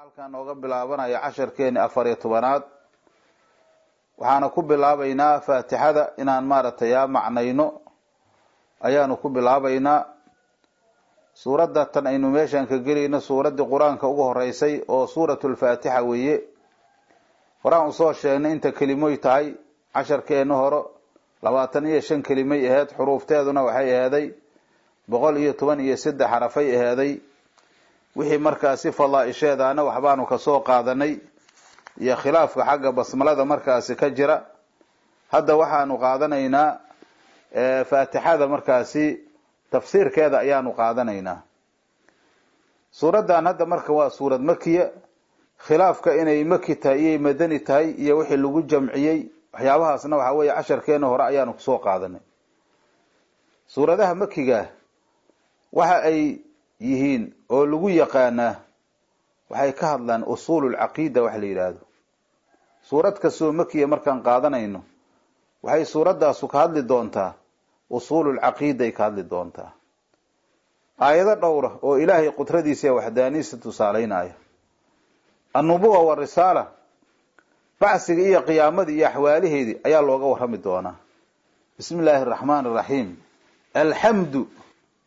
halkan nooga bilaabanaya casharkeeni 14aad waxaana ku bilaabaynaa faatixada inaan maaragtay macnayno ayaanu ku bilaabaynaa suurada tan aynu meeshan ka gelayno suurada quraanka ugu horeysay oo suuratul faatixa weeye horaan soo sheegnay inta kelimoy tahay casharkeena hore 25 kelimay ahayd xuruufteeduna waxay ahaaday 113 xarafay ahaaday wixii markaasi fadaaisheedana waxbaanu ka soo qaadanay iyo khilaafka xagga basmalada markaasi ka jira hadda waxaanu qaadanaynaa faatixada markaasi tafsiirkeeda ayaanu qaadanaynaa suuradan hadda marka waa suurad makiya khilaafka inay maki tahay iyo madani tahay iyo wixii lagu jamciyay waxyaabahaasna waxa weeye casharkeena hore ayaanu soo qaadanay suuradaha makiga waxa ay yihiin oo lagu yaqaana waxay ka hadlaan usulul aqeeda wax la yiraahdo suurad kasoo makiya markaan qaadanayno waxay suuradaas ka hadli doontaa usulul aqeeda ka hadli doontaa aayado dhowr oo ilaahay qudradiisa iyo waxdaaniisa tusaaleynaya annubuwa wa risala bacsiga iyo qiyaamada iyo ahwaalaheedii ayaa looga warrami doonaa bismillaahir rahmaanir rahiim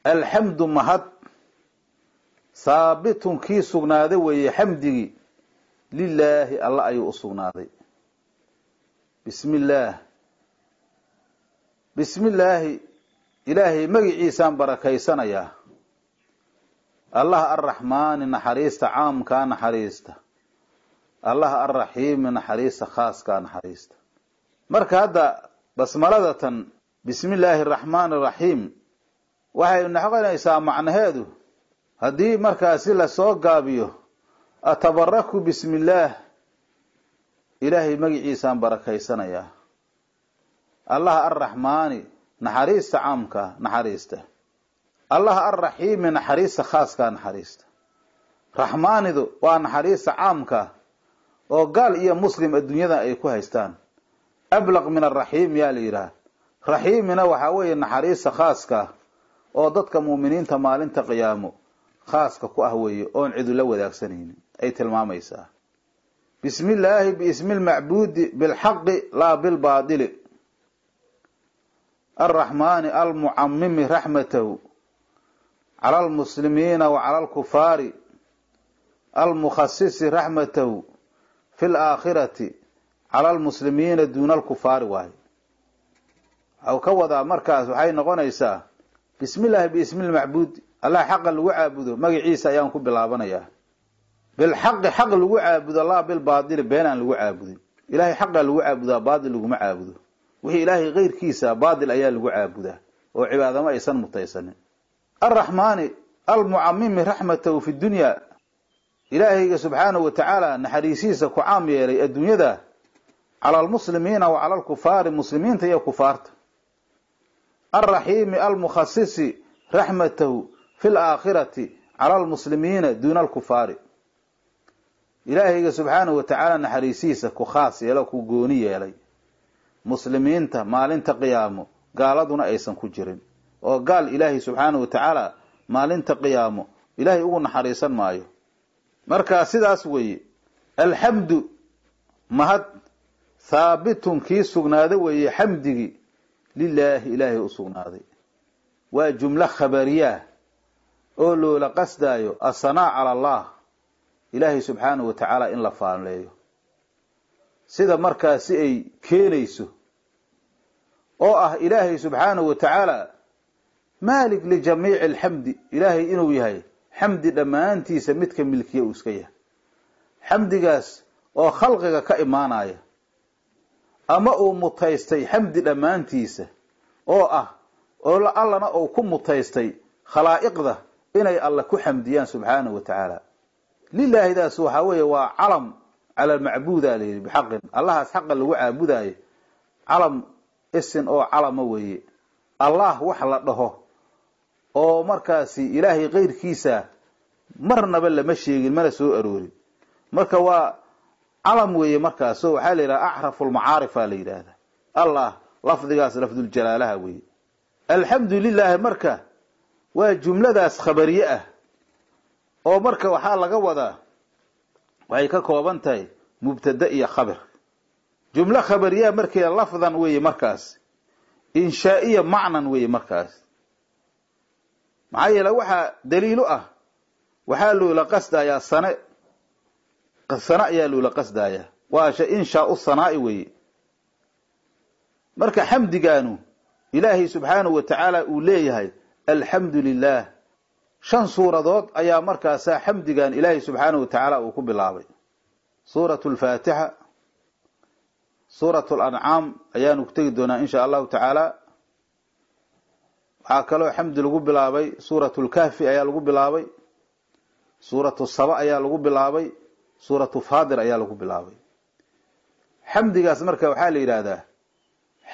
alhamdu mahad saabitun kii sugnaaday weeye xamdigi lillaahi alla ayuu u sugnaaday bismillaahi ilaahay magaciisaan barakaysanayaa allah arraxmaani naxariista caamkaa naxariista allah arraxiimi naxariista khaaskaa naxariista marka hadda basmalada tan bismillaahi arraxmaani raxiim waxay noqonaysaa macnaheedu haddii markaasi la soo gaabiyo atabaraku bismillaah ilaahay magaciisaan barakaysanayaa allah arraxmaani naxariista caamka naxariista allah arraxiimi naxariista khaaska naxariista raxmaanidu waa naxariista caamka oo gaal iyo muslim adduunyada ay ku haystaan ablaq min arraxiim yaa la yiraahdaa raxiimina waxa weeye naxariista khaaska oo dadka muuminiinta maalinta qiyaamo khaaska ku ah weeye oon cid la wadaagsanaynin ay tilmaamaysaa bismillaahi biismil macbuudi bil haqqi la bil baadil arrahmaani almuammimi rahmatahu ala almuslimiina wa ala alkufaari almukhassisi rahmatahu fil aakhirati ala almuslimiina duuna alkufaari waay aw ka wada markaas waxay noqonaysaa bismillaahi biismil macbuudi Allah xaq lagu caabudo magaciisa ayaan ku bilaabanayaa bil haqq xaq lagu caabudo Allah bil baadil beenan lagu caabudo ilaahay xaq lagu caabudo baadil lagu ma caabudo wixii ilaahay qeyrkiisa baadil ayaa lagu caabudaa oo cibaadama aysan mutaysanin arrahmaani almuammimi rahmatahu fi dunya ilaahay subhanahu wa ta'ala naxariisiisa ku caam yeelay adduunyada ala almuslimiina wa ala alkufaari muslimiinta iyo kufaarta arrahiimi almukhassisi rahmatahu في الآخرة على المسلمين دون الكفار إلهي سبحانه وتعالى نحريسيسة كخاص يلكو قوني يلي مسلمين مالين تقيامه قالدنا أيسان كجرين وقال إلهي سبحانه وتعالى مالين تقيامه إلهي أقول نحريسان مايو مركا سيدا سوي الحمد مهد ثابت كي سقناده وي حمده لله إلهي أسقناده وجملة خبرية أولو لقصدايو الصناع على الله إلهي سبحانه وتعالى إن لفان ليه سيدا مركاسي أي كينيسو إلهي سبحانه وتعالى مالك لجميع الحمد إلهي إنو يهي حمد لما أنتي سمتك ملكية أسكيه حمد قاس خلقك كإيمانايا أما متيستي حمد لما أنتيسه الله أو كم متيستي خلائق ذا inay alla ku xamdiyaan subhanahu wa ta'ala lillahi da suuxaway waa calam ala al-ma'buud alayhi bihaqin allah xaq lagu caabudayo calam isin oo calama weeye allah wax la dhaho oo markaasi ilaahay qeyrkiisa marnaba lama sheegin mana soo aroorin marka waa calam weeye markaas oo waxa la yiraahdaa ahraful ma'arif la yiraahdaa allah lafdigaas lafdul jalaalaha weeye alhamdulillah marka waa jumladaas khabariye ah oo marka waxa laga wadaa waxay ka kooban tahay mubtada iyo khabar. jumla khabariya markii lafdan weeye markaas, inshaa'iya macnan weeye markaas. maxaa yeelay waxa daliil ah waxaa loola qasdayaa sana ayaa loola qasdayaa, waa shay inshaa'u sanaa'i weeye. marka xamdigaanu ilaahay subxaanahu wa tacaala uu leeyahay alxamdu lilah, 5 suuradood ayaa markaasaa xamdigan ilaahay subxaanahu wa tacaala uu ku bilaabay. suuratu alfaatixa, suuratu alancaam ayaanu ku tegi doonaa insha allahu tacaala. waxaa kaloo xamdi lagu bilaabay suuratu lkahfi ayaa lagu bilaabay, suuratu saba ayaa lagu bilaabay, suuratu faadir ayaa lagu bilaabay. xamdigaas marka waxaa la yidhaahdaa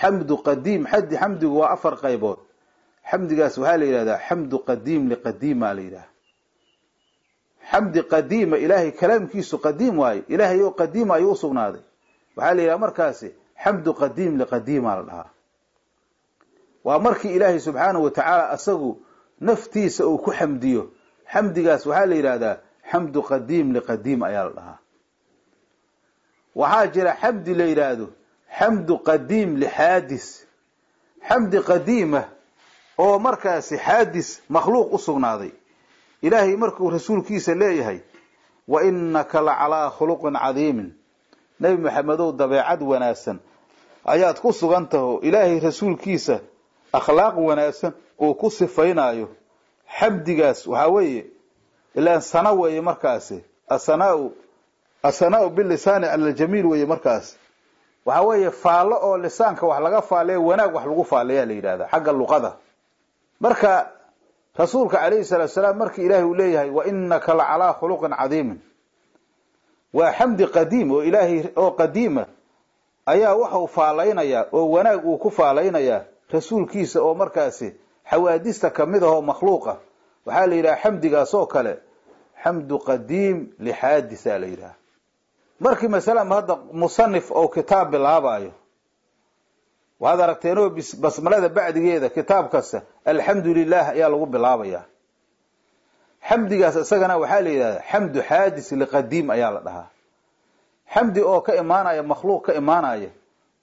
xamdu qadiim. xamdigu waa 4 qaybood. xamdigaas waxaa la yidhahdaa xamdu qadiim liqadiima la yidhaha. xamdi qadiima, ilaahay kalaamkiisu qadiim waaye, ilaahay oo qadiima ayuu usugnaaday, waxaa la yidhaha markaasi xamdu qadiim liqadiima la dhahaa. waa markii ilaahay subxaanahu wa tacaala asagu naftiisa uu ku xamdiyo, xamdigaas waxaa la yidhaahdaa xamdu qadiim liqadiim ayaa la dhahaa. waxaa jira xamdi la yidhaahdo xamdu qadiim lixaadis, xamdi qadiima oo markaasi xaadis makhluuq u sugnaaday. ilaahay markuu rasuulkiisa leeyahay wa innaka la calaa khuluqin cadiimin, nebi maxamedow dabeecad wanaagsan ayaad ku sugan taho ilaahay rasuulkiisa akhlaaq wanaagsan uu ku sifaynaayo. xamdigaas waxaa weeye ilaan sana weeye markaasi, asanaa'u bilisaani cala aljamiil weeye markaas. waxaa weeye faallo oo lisaanka wax laga faaleeyo, wanaag wax lagu faaleeyaa la yidhahdaa xagga luqada. marka rasuulka calayhi salaatu salaam markii ilaahay uu leeyahay wa innaka la calaa khuluqin cadiimin, waa xamdi qadiim oo ilaahay oo qadiima ayaa waxuu faalaynayaa oo wanaag uu ku faalaynayaa rasuulkiisa oo markaasi xawaadista kamid ahoo makhluuqa. waxaa la yidhaha xamdigaas oo kale xamdu qadiim lixaadisa la yidhaha. markii masalan hadda musanif oo kitaab bilaabayo, waxaad aragteenoo basmalada bacdigeeda kitaab kasta alxamdu lilah ayaa lagu bilaabayaa. xamdigaas isagana waxaa la yidhahdaa xamdu xaadis liqadiim ayaa la dhahaa. xamdi oo ka imaanaya makhluuq ka imaanaya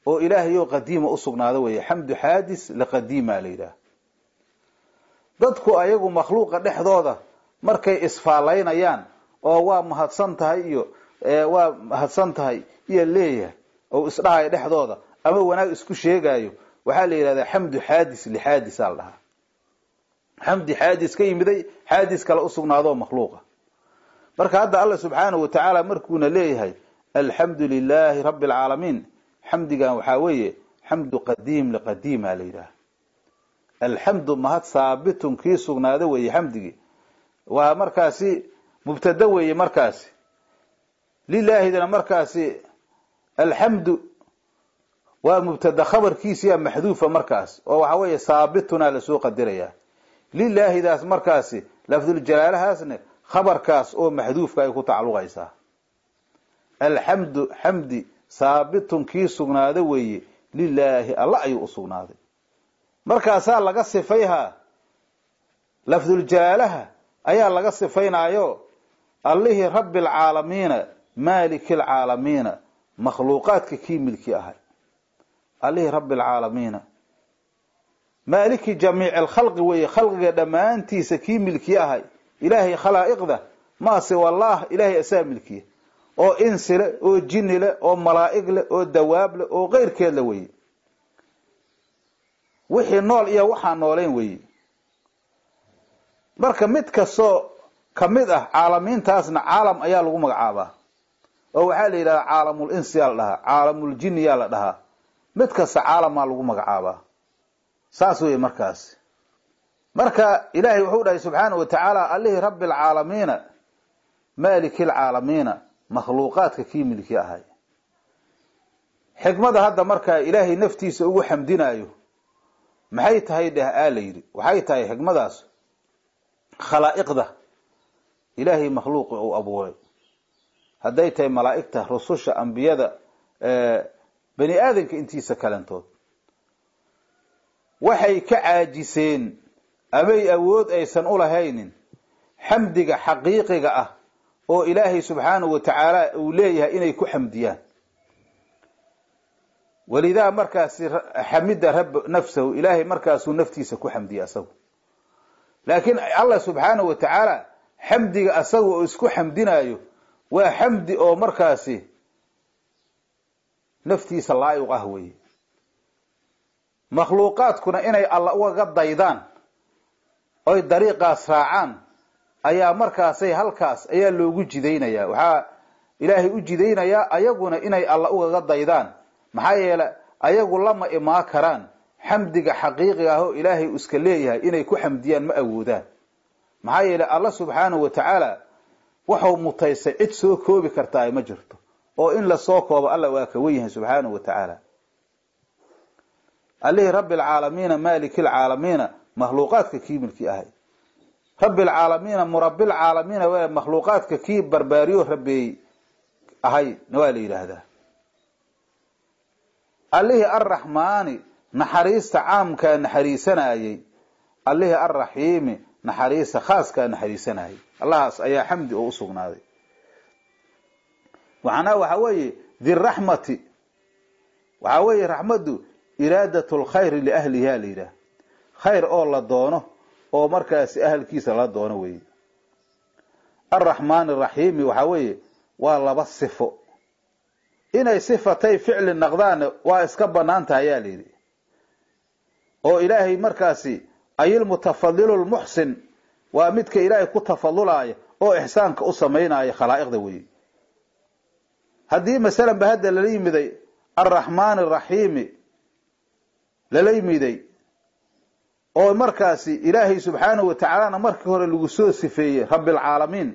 oo ilaahay oo qadiima u sugnaado weeye, xamdu xaadis liqadiima la yidhaha. dadku ayagu makhluuqa dhexdooda markay isfaalaynayaan oo waa mahadsan tahay iyo waa mahadsan tahay iyo leeyahay oo isdhahay dhexdooda ama wanaag isku sheegayo, waxaa la yidhahdaa xamdu xaadis lixaadis la dhahaa. xamdi xaadis ka yimiday xaadis kale u sugnaado makhluuqa. marka hadda Allah subxaanahu wa tacaala markuuna leeyahay alxamdu lilaahi rabbi alcaalamiin, xamdigan waxaa weeye xamdu qadiim liqadiima la yidhaha. alxamdu mahad saabitun kii sugnaado weeye xamdigii, waa markaasi mubtada weeye markaasi. lilaahidana markaasi alxamdu waa mubtada khabarkiisiya maxduufa markaas, oo waxaa weeye saabituna lasoo qadirayaa. lilaahidaas markaasi lafduljalaalahaasna khabarkaas oo maxduufka ay ku tacalluqaysaa. alxamdu xamdi saabitun kii sugnaado weeye lilaahi alla ayuu u sugnaaday. markaasaa laga sifayhaa lafduljalaalaha ayaa laga sifaynaayo allihii rabbi alcaalamiina maaliki alcaalamiina, makhluuqaadka kii milki ahay. allihii rabbi alcaalamiina maaliki jamiici alkhalqi weeye, khalqiga dhammaantiisa kii milki ahay. ilaahay khalaa'iqda maase wallaah ilaahay asaa milkiya, oo insi leh oo jinni leh oo malaa'ig leh oo dawaab leh oo keyrkeed le weeye. wixii nool iyo waxaan noolayn weeye. marka mid kastoo kamid ah caalamiintaasna caalam ayaa lagu magacaabaa, oo waxaa la yidhahdaa caalamul insi yaa la dhahaa, caalamul jinni yaa la dhahaa. mid kasta caalamaa lagu magacaabaa. saas weeye markaas. marka ilaahay wuxuu dhahay subxaanahu wa tacaala allihii rabbi alcaalamiina maaliki alcaalamiina, makhluuqaadka kii milki ahay. xikmada hadda markaa ilaahay naftiisa ugu xamdinayo maxay tahay dheh aa la yidhi. waxay tahay xikmadaas khalaa'iqda ilaahay makhluuqi uu abuuray, hadday tahay malaa'igta, rususha, ambiyada, bani aadanka intiisa kalantood, waxay ka caajiseen amay awood aysan u lahaynin xamdiga xaqiiqiga ah oo ilaahay subxaanahu wa tacaala uu leeyahay inay ku xamdiyaan. walidaa markaasi xamida rabb nafsahu, ilaahay markaasuu naftiisa ku xamdiya asagu. laakiin allah subxaanahu wa tacaala xamdiga asaga oo isku xamdinaayo waa xamdi oo markaasi naftiisa laa'iq ah weeye. makhluuqaadkuna inay alla ugaga daydaan oy dariiqaas raacaan ayaa markaasay halkaas ayaa loogu jidaynayaa. waxaa ilaahay u jidaynayaa ayaguna inay alla ugaga daydaan, maxaa yeele ayagu lama imaa karaan xamdiga xaqiiqiga ah oo ilaahay iska leeyahay inay ku xamdiyaan ma awoodaan. maxaa yeele alla subxaanahu wa tacaala wuxuu mutaysay cid soo koobi kartaa ma jirto, oo in la soo koobo alla waa ka weyn yahay subxaanahu wa tacaala. allihii rabbi alcaalamiina maaliki alcaalamiina makhluuqaadka kii milkii ahay. rabbi alcaalamiina murabbi alcaalamiina waa makhluuqaadka kii barbaariyo rabbeey ahay na waa la yidhaahdaa. allihii arraxmaani naxariista caamkaa naxariisanayey, allihii arraxiimi naxariista khaaskaa naxariisanayay. allahaas ayaa xamdi oo u sugnaaday. macnaha waxaa weeye diraxmati, waxaa weeye raxmaddu iraadatu lkhayri liahliha la yidhaah, khayr oo la doono oo markaasi ahalkiisa la doono weeye. arraxmaan araxiimi waxaa weeye waa laba sifo, inay sifatay ficli naqdaan waa iska banaan tahay ayaa la yidhi. oo ilaahay markaasi ayilmutafadilu lmuxsin waa midka ilaahay ku tafadulaya oo ixsaanka u samaynaya khalaa'iqda weeye. haddii masalan ba hadda lala yimiday arraxmaan araxiimi lala yimiday oo markaasi ilaahay subxaanahu wa tacaalana markii hore lagu soo sifeeyey rabbi alcaalamiin,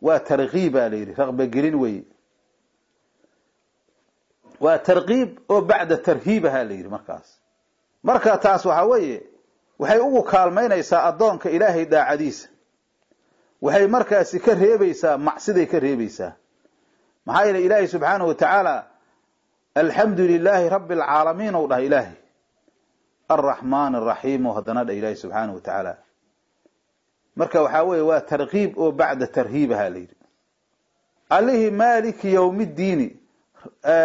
waa tarkiib baa la yidhi, raqbagelin weeye. waa tarkiib oo bacda tarhiibaha la yidhi. marka taas waxaa weeye waxay ugu kaalmaynaysaa addoonka ilaahay daacadiisa, waxay markaasi ka reebaysaa macsiday ka reebaysaa. maxaa yeele ilaahay subxaanahu wa tacaala alxamdu lilaahi rabbi alcaalamiin ou dhahay ilaahay, arraxmaan araxiim oo haddana dha ilaahay subxaanahu wa tacaala. marka waxaa weeye waa tarkiib oo bacda tarhiibaha la yidhi. allihii maaliki yowmiddiini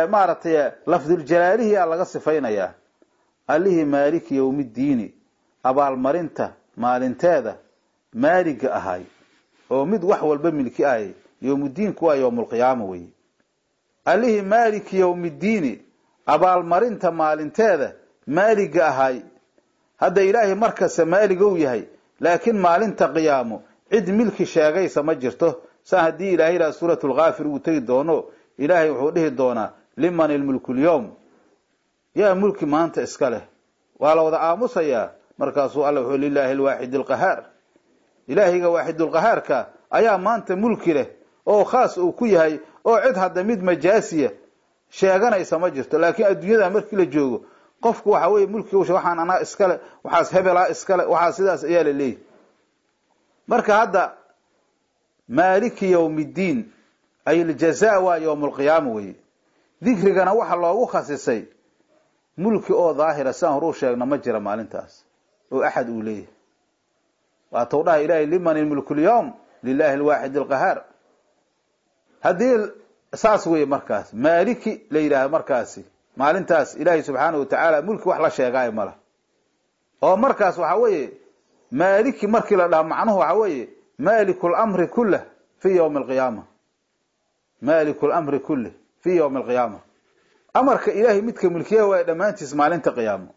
maaragtay lafduljalaalihi aa laga sifaynayaa. allihii maaliki yowmiddiini abaalmarinta maalinteeda maaliga ahay oo mid wax walba milki ahay. yowmuddiinku waa yowmulqiyaama weye. allihii maaliki yowmiddiini abaalmarinta maalinteeda maaliga ahay. hadda ilaahay markasta maaligow yahay, laakiin maalinta qiyaamo cid milki sheegaysa ma jirto. saa haddii ilaahay ilaa suuratu lkaafir uu tegi doono, ilaahay wuxuu dhihi doonaa liman ilmulku lyowm, yaa mulki maanta iska leh. waa la wada aamusayaa. markaasuu alla wuxuu lilaahi alwaaxid alqahaar, ilaahayga waaxidulqahaarka ayaa maanta mulki leh oo khaas uu ku yahay, oo cid hadda mid majaasiya sheeganaysa ma jirto. laakiin adduunyada markii la joogo qofku waxa weeye mulkiga waxaan anaa iskale, waxaas hebelaa iskale, waxaa sidaas ayaa la leeyahy. marka hadda maaliki yowmiddiin ay aljazaa waa yowmulqiyaama weye. dikrigana waxa loogu khasisay mulki oo daahira, saan horuu sheegna ma jira maalintaas oo axad uu leeyahay. waatou dhahay ilaahay liman ilmulku lyowm lilaahi alwaaxid alqahaar. haddii saas weye markaas maaliki la yidhaahdo, markaasi maalintaas ilaahay subxaanahu wa tacaala mulki wax la sheegaayo mala. oo markaas waxaa weeye maaliki markii la dhaha macnuhu waxaa weeye maaliku lamri kullah fi yowmi alqiyaama. maaliku lamri kullih fi yowmi alqiyaama, amarka ilaahay midka mulkiya waa dhammaantiis maalinta qiyaamo.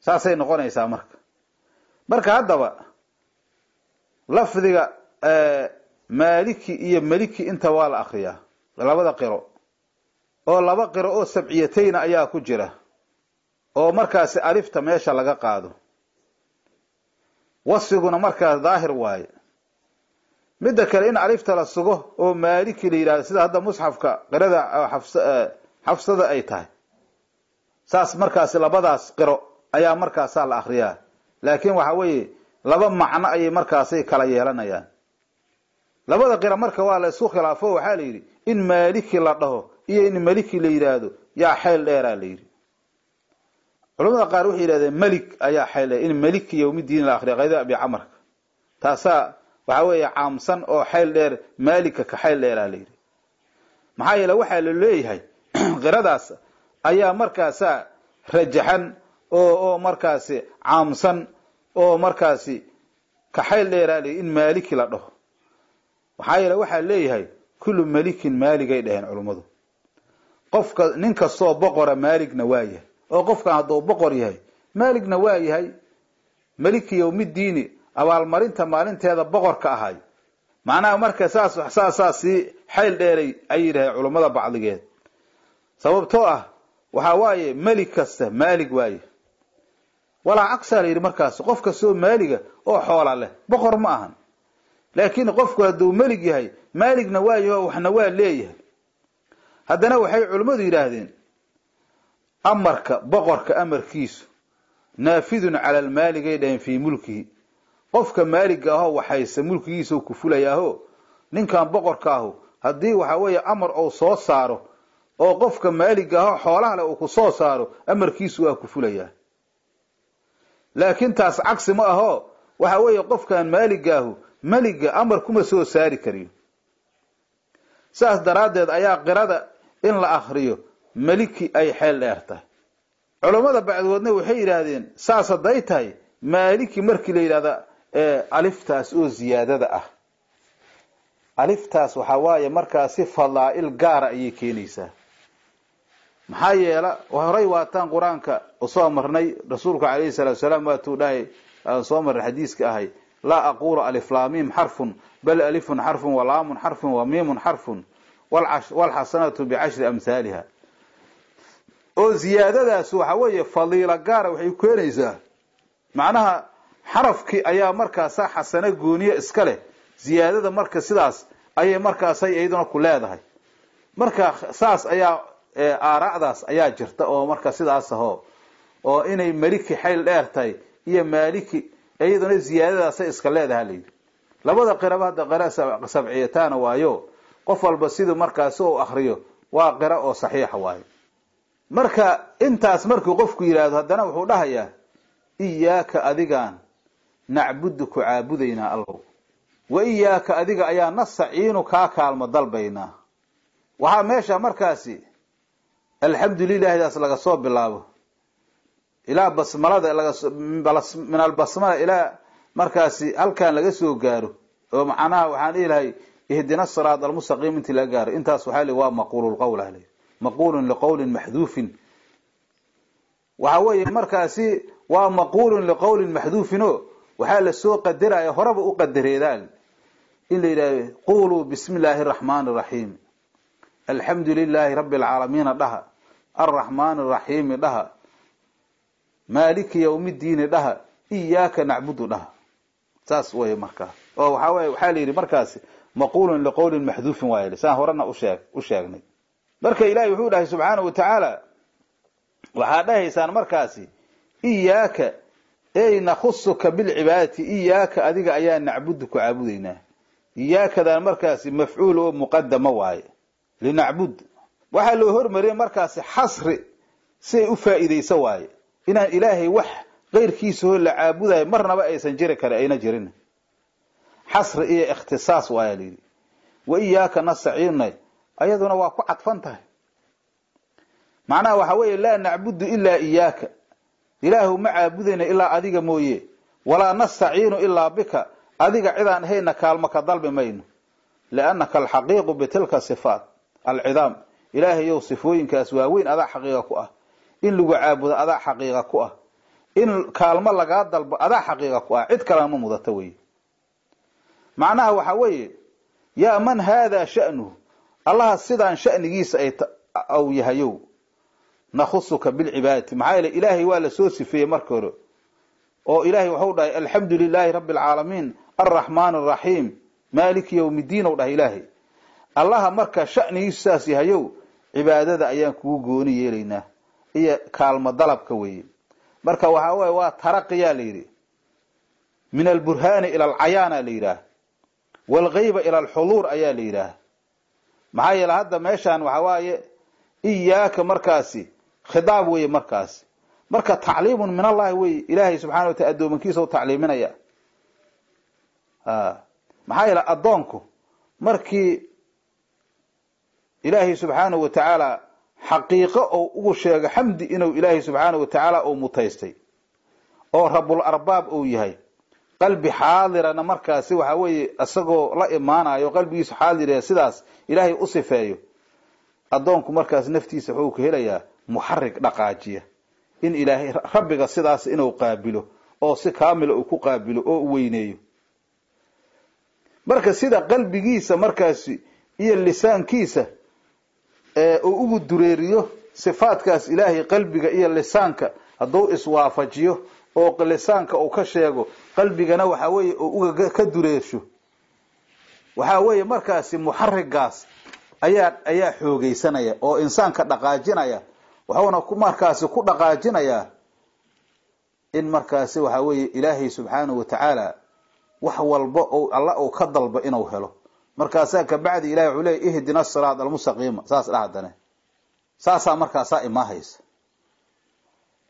saasay noqonaysaa marka haddaba lafdiga maaliki iyo maliki inta waa la akriyaa, labada qiro oo laba qiro oo sabciyatayna ayaa ku jira, oo markaasi alifta meesha laga qaado. wasfiguna markaas daahir waaye. midda kale in alifta la sugo oo maaliki la yidhahdo, sida hadda musxafka qirada xafsada ay tahay. saas markaasi labadaas qiro ayaa markaasaa la akriyaa. laakiin waxa weeye laba macno ayay markaasay kala yeelanayaan. labada qiro marka waa la isku khilaafo. waxaa la yidhi in maaliki la dhaho iyo in maliki la yidhaahdo yaa xeel dheeraa la yidhi. culamada qaar waxay yidhahdeen malik ayaa xeel dheer, in maliki yowmiddiin la akriya qayda abi camarka. taasaa waxa weeye caamsan oo xayl dheer maalika ka xayl dheer leeyahay maxaa yeelay waxa la leeyahay qiradaas ayaa markaas rajaxan oo markaas caamsan oo markaas ka xayl dheer leeyahay in maaliki la dhaho waxaa yeelay waxa leeyahay kullu malikin maaligay dhahan culimadu qofka ninka soo boqora maaligna waayahay oo qofka hadoo boqor yahay maaligna waayahay maliki yawmidiin abaal marinta maalinteeda boqorka ahay macnaha marka saasi xayl dheeray ay yiraahdeen culimada bacdigeed sababtoo ah waxa waaye malik kasta maalig waaye wala aksar yiri markaas qofka soo maaliga oo xoola leh boqor ma ahan laakiin qofku haduu maalig yahay maaligna waayo waxna waa leeyahay haddana waxay culimadu yiraahdeen amarka boqorka amarkiisu naafidun ala almaaligay dhan fi mulkihi qofka maaliga ah waxayse mulkigiisa ku fulayaaho ninkan boqorka ah hadii waxa weeye amar oo soo saaro oo qofka maaliga ah xoolaha leh uu ku soo saaro amarkiisu waa ku fulayaa laakiin taas cagsi ma aho waxa weeye qofkan maaliga ah maliga amar kuma soo saari kariyo saas daraadeed ayaa qirada in la akhriyo maliki ay xeel dheertay culimada bacdoodna waxay yiraahdeen saas haday tahay maliki markii la yiraahdo aliftaas oo ziyaadada ah aliftaas waxa waaye markaas fadaa'il gaar ay keenaysaa maxaa yeela horay waataan quraanka oo soo marnay rasuulku kaleey sallallahu alayhi wasallam tuu dhahay soo mar xadiiska ahay la aqulu alif lam mim harfun bal alifun harfun wa lamun harfun wa mimun harfun wal hasanatu bi 10 amsalha oo ziyaadadaas waxa weeye fadiila gaar waxay keenaysaa macnaha xarafki ayaa markaas xasana gooniye iska leh ziyaadada marka sidaas ayay markaas ayaduna ku leedahay marka saas ayaa aaraacdaas ayaa jirta oo marka sidaas oo inay maliki xayl dheertay iyo maliki ayaduna ziyaadadaas iska leedahay labada qiraba hada qiraasa sabciyataan waayo qof walba sidoo markaas oo akhriyo waa qira oo saxiix waayo marka intaas markuu qofku yiraahdo hadana wuxuu dhahayaa iyaaka adigaan nacbuduka caabudayna allah wa iyaaka adiga ayaa nasaciinu ka kaalmo dalbayna waxa meesha markaasi alxamdulillaah daas laga soo bilaabo ila basmalada laga min albasmala ila markaasi halkan laga soo gaaro oo macnaha waxaan ilahay ihdina siraat almustaqim inta la gaaro intaas waxa li waa maqulul qawl ahlay maqulun liqawlin mahdhufin waxa weeye markaasi waa maqulun liqawlin mahdhufin waxa la soo qadaray horaba u qadareedaan in la yiraahdo qulu bismillahir rahmanir rahim alhamdulillahi rabbil alamin daha arrahmanir rahim daha maliki yawmiddin daha iyyaka na'budu daha saas way markaa oo waxa la yiri markaasi maqulun liqawlin mahdhufin waayay saan horana u sheegnay marka ilaahay wuxuu dhahay subhanahu wa ta'ala waxa dhahaysaan markaasi iyyaka ay nakhussuka bil ibadati iyyaka adiga ayaa na'buduka caabudayna iyyaka dan markaasi maf'uul oo muqaddama waaye lina'bud waxa loo hormariyay markaasi hasri si u faa'iideysa waaye inaan ilaahay wax qeyrkiisa oo la caabuday marnaba aysan jiri kara ayna jirin hasri iyo ikhtisaas waaye leeyahay wa iyyaka nasta'inu ayaduna waa ku cadfan tahay macnaha waxa weeye la na'budu illa iyyaka ilaahu ma caabudayna illa adiga mooye wala nasta'inu illa bika adiga cidaan hayna kaalmo ka dalbi mayno laanaka alhaqiiqu bitilka sifat al'idam ilaahi yusifooyinkaas waaweyn ada xaqiiqa ku ah in lagu caabudo ada xaqiiqa ku ah in kaalmo laga dalbo ada xaqiiqa ku ah cid kale ma mudata weey macnaha waxa weeye ya man hada sha'nu allah sidaan sha'nigiisa ay aw yahayo nakhussuka bil ibadati maxayla ilaahi waa la soo sifeeyay marka hore oo ilaahi wuxuu dhahay alhamdulillahi rabbil alamin arrahmanir rahim maliki yawmiddin oo dhahay ilaahi allah marka sha'nigiisaas yahayo cibaadada ayaan kugu gooni yeelaynaa iyo kaalmo dalabka weeye marka waxa way waa taraqiya leeyri min alburhan ila alayana leeyra wal ghayba ila alhulur ayaa leeyra maxayla hadda meeshan waxa waaye iyaaka markaasi khidaab weeye markaasi marka tacliimun min allah weeye ilaahi subhanahu wa ta'ala doomankiisa oo tacliiminaya maxaa yeelay addoonku markii ilaahay subxaanahu wa tacaala xaqiiqo oo ugu sheego xamdi inuu ilaahay subxaanahu wa tacaala uu mutaystay oo rabbul arbaab uu yahay qalbi xaadirana markaasi waxa weeye isagoo la imaanayo qalbigiisu xaadir sidaas ilaahay u sifeeyo addoonku markaas naftiisa wuxuu ka helayaa muxarrig dhaqaajiya in ilaahay rabbiga sidaas inuu qaabilo oo si kaamila uu ku qaabilo oo u weyneeyo marka sida qalbigiisa markaasi iyo lisaankiisa uu ugu dureeriyo sifaadkaas ilaahay qalbiga iyo lisaanka hadduu iswaafajiyo oo lisaanka uu ka sheego qalbigana waxa weeye uu uga ka dureersho waxa weeye markaasi muxarrigaas ayaa xoogaysanaya oo insaanka dhaqaajinaya wuxuuna markaasi ku dhaqaajinaya in markaasi waxa weeye ilaahay subxaanahu wa tacaala wax walba oo alla uu ka dalba inuu helo markaasa ka bacdi ilaahay wuxuu leeyahay ihdina as-siraat al-mustaqim saas dhahdane saasa markaasa imaahaysa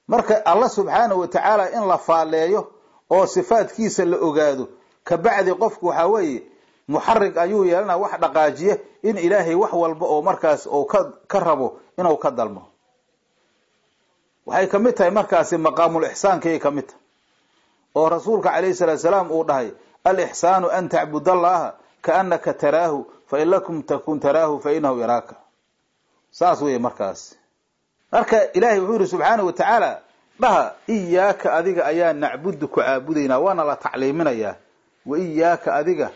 marka alla subxaanahu wa tacaala in la faaleeyo oo sifaadkiisa la ogaado ka bacdi qofku waxa weeye muxarrig ayuu yeelana wax dhaqaajiye in ilaahay wax walba oo markaas oo ka rabo inuu ka dalmo waxay kamid tahay markaasi maqaamul ihsaanka kamid tahay oo rasuulka kaleey salaam uu dhahay al ihsaanu an ta'budallaha ka'annaka taraahu fa in lakum takun taraahu fa innahu yaraka saas weeye markaas marka ilaahay wuxuu yiri subhanahu wa ta'ala dhaha iyyaka adiga ayaa nacbudu ku aabudeena waana la tacliiminaya wa iyyaka adiga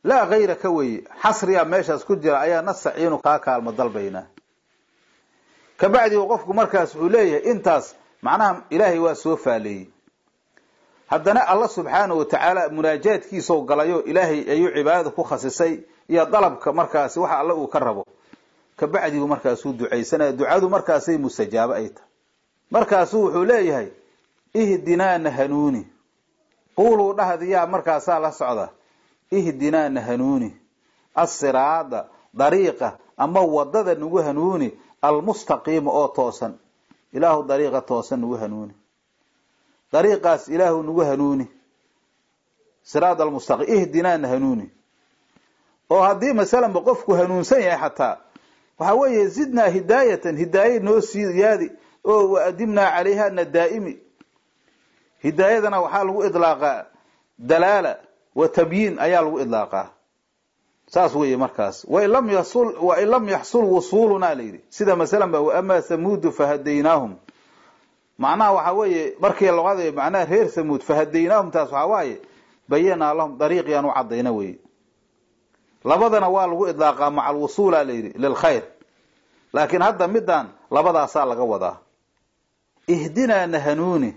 la ghayraka way xasriya meeshaas ku jira ayaa nasaciinu ka kaalmo dalbayna ka bacdi qofku markaas uu leeyahay intaas macnaha ilaahay waa soo faaleeyay haddana Allah subhanahu wa ta'ala munaajaadkiisa oo galayo ilaahay ayuu cibaadada ku khasisay iyo dalabka markaas waxa Allah uu ka rabo ka bacdi markaas uu duceysanay ducadu markaas ay mustajaabo ay tahay markaas wuxuu leeyahay ihdina nahanuni qulu dhahdiya markaas la socda ihdina nahanuni as-siraada dariiqa ama wadada nagu hanuuni al-mustaqim oo toosan ilaahu dariiqa toosan nagu hanuuni dariiqaas ilaahu nagu hanuuni siraada al-mustaqim ihdina nahanuni oo hadii mesela qofku hanuunsan yahay xataa waxa weeye zidna hidayatan hidayah noo siyaadi oo waadimna calayha nadaa'imi hidayadana waxa lagu idlaaqa dalala wa tabyin ayaa lagu idlaaqa saas weeye markaas wa lam yahsul wusuluna layri sida mesela wa amma samud fahadaynahum macnaha waxa weeye markii luqada macnaha reer samud fahadaynahum taas waxa waaye bayana lahum dariiqan cadayna weeye labadana waa lagu idlaaqa macal wusula layri lil khayr laakiin hadda midaan labadaas laga wadaa ihdina nahanuni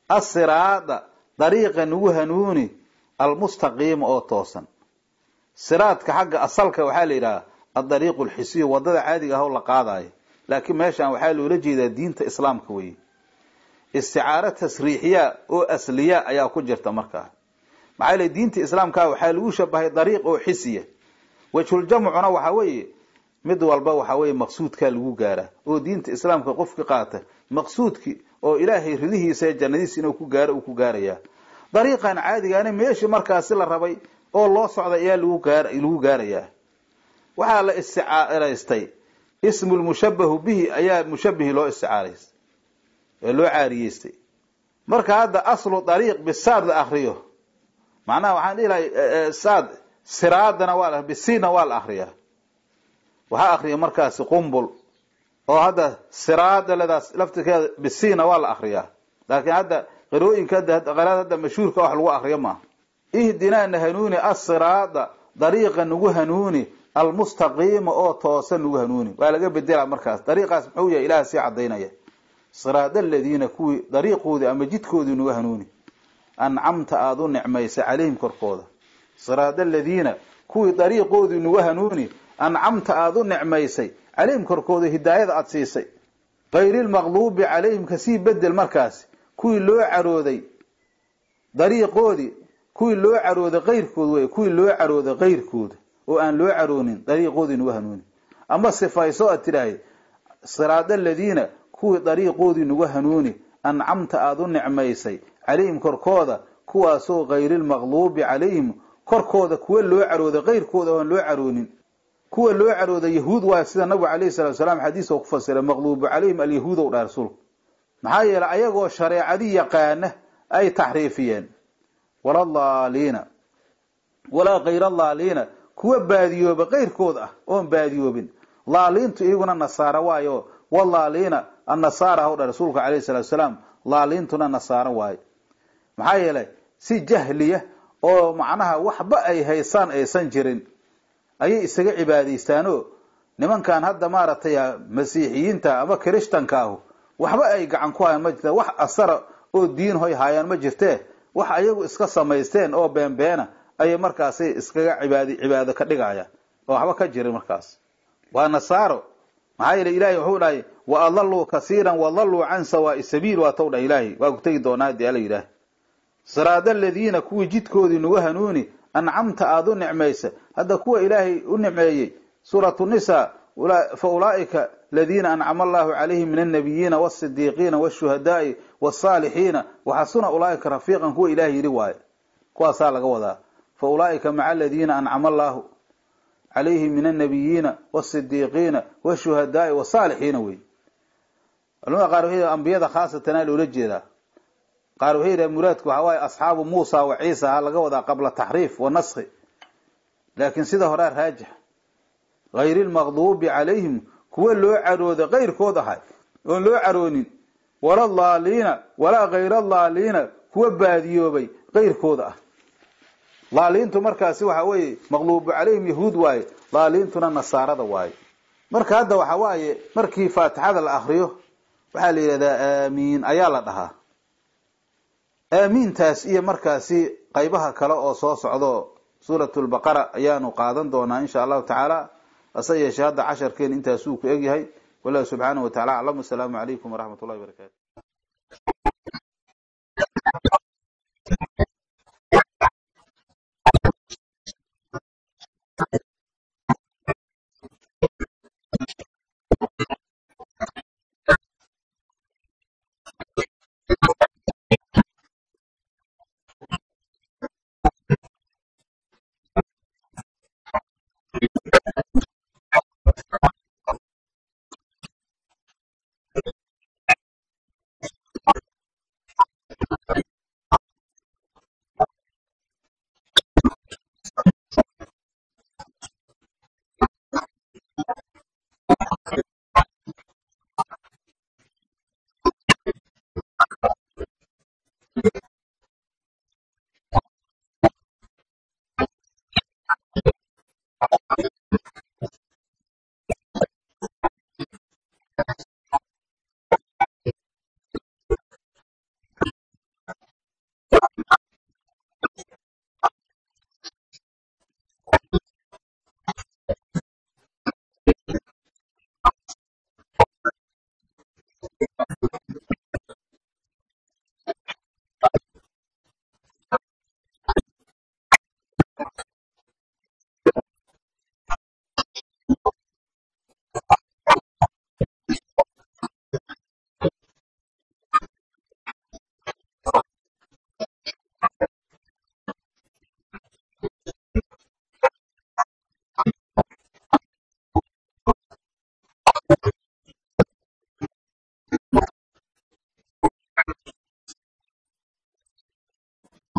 as-siraada dariiqa nagu hanuuni al-mustaqim oo toosan siraadka xagga asalka waxa la yiraahdaa ad-dariiqul hisiy wadada caadiga ah oo la qaadayo laakiin meeshan waxa loo jeedaa diinta islaamka weeye isticaara tasriixiya oo asliya ayaa ku jirta markaa maxay leeyihiin diinta islaamka waxa lagu shabahay dariiq oo hisiya wajhul jam'una waxa weeye mid walba waxa weeye maqsuudka lagu gaara oo diinta islaamka qofka qaata maqsuudki oo ilaahay ridihiisa ee jannadiisa inuu ku gaaro uu ku gaaraya dariiqan caadiga ah meeshii markaas la rabay oo loo socdo ayaa lagu gaaraya waxa la isticaaraystay ismul mushabbahu bihi ayaa mushabbih loo isticaaraystay ee loo caariyeystay marka hadda aslu dariiq bisaad la akhriyo macnaha waxaan ilaahay saad siraadana waa bisina waa la akhriyaa waxa akhriyo markaas qumbul oo hadda siraada ladaas laftigeeda bisina waa la akhriyaa laakiin hadda qirooyinka hadda mashhuurka wax lagu akhriyo ma ihdina nahanuni as-siraada dariiqa nagu hanuuni al-mustaqim oo toosan nagu hanuuni waa laga bedelaa markaas dariiqaas muxuu yahay ilaahay si cadeynaya siraada alladina kuwi dariiqooda ama jidkooda nagu hanuuni an'amta aadu nicmaysa calayhim korkooda siraada alladina kuwi dariiqooda nagu hanuuni an'amta aadu nicmaysay calayhim korkooda hidaayada aad siisay qayril maghdubi calayhim kasi bedel markaas kuwi loo carooday dariiqoodi kuwi loo carooday qayrkooda way kuwi loo carooday qayrkooda oo aan loo caroonin dariiqoodi nagu hanuuni ama sifayso aad tiraay siraada alladina kuwi dariiqoodi nagu hanuuni an'amta aadu nicmaysay calayhim korkooda kuwaasoo qayril maghdubi calayhim korkooda kuwa loo carooday qayrkooda oo loo caroonin kuwa loo carooday yahuud waa sida nabiga kaleey salaam xadiis oo ku fasiray maqluubu calayhim alyahuud oo dhaar rasuulku maxaa yeelay ayagoo shareecadii yaqaana ay taxriifiyeen walallaalina wala qayrallaalina kuwa baadiyooba qayrkood ah oo baadiyoobin laaliintu iyaguna nasaara waayo wallaalina an-nasaara oo dhaar rasuulku kaleey salaam laaliintuna nasaara waayo maxaa yeelay si jahliya oo macnaha waxba ay haysaan aysan jirin ayay isaga cibaadeystaano nimankan hadda maaragtay masiixiyiinta ama kirishtanka ah waxba ay gacan ku hayaan ma jirto wax asara oo diin hoy hayaan ma jirtee wax ayagu iska samaysteen oo beenbeena ay markaas iskaga cibaado ka dhigayaan oo waxba ka jirin markaas waa nasaaro maxaa yeelay ilaahay wuxuu dhahay wa adallu kaseeran wa dallu an sawa'i sabil wa tawda ilaahi waa ku tagi doonaa hadii alla yiraahdo siraadal ladina kuwa jidkoodii nugu hanuuni ancamta aadu nicmaysa hada kuwa ilaahay u nimeeyay suratu nisa fa ulaa'ika ladina an'ama Allahu alayhim minan nabiyyin was-siddiqin wash-shuhada'i was-salihin wa hasuna ulaa'ika rafiqan kuwa ilaahay yiri waay kuwa saa laga wadaa fa ulaa'ika ma'a ladina an'ama Allahu alayhim minan nabiyyin was-siddiqin wash-shuhada'i was-salihin way alma qaarayda anbiyada khaasatan loo jeedaa qaar waxay muraadku waxa way asxaabu Muusa wa Ciisa laga wadaa qabla taxriif wa nasx laakiin sida hore raajix ghayril maghdubi alayhim kuwa loo carooda qayrkood ahay oo loo caroonin wala laalina wala ghayral laalina kuwa baadiyoobay qayrkood ah laalintu markaasi waxa way maghlubu alayhim yahuud way laalintuna nasaarada way marka hadda waxa way markii faatixada la akhriyo waxa la yiraahdaa aamiin ayaa la dhahaa aamintaas iyo markaasi qaybaha kale oo soo socdo suuratul baqara ayaanu qaadan doonaa insha Allah taala asay shahada 10 keen intaas uu ku egyahay wallahu subhanahu wa ta'ala a'lamu. Assalamu alaykum wa rahmatullahi wa barakatuh.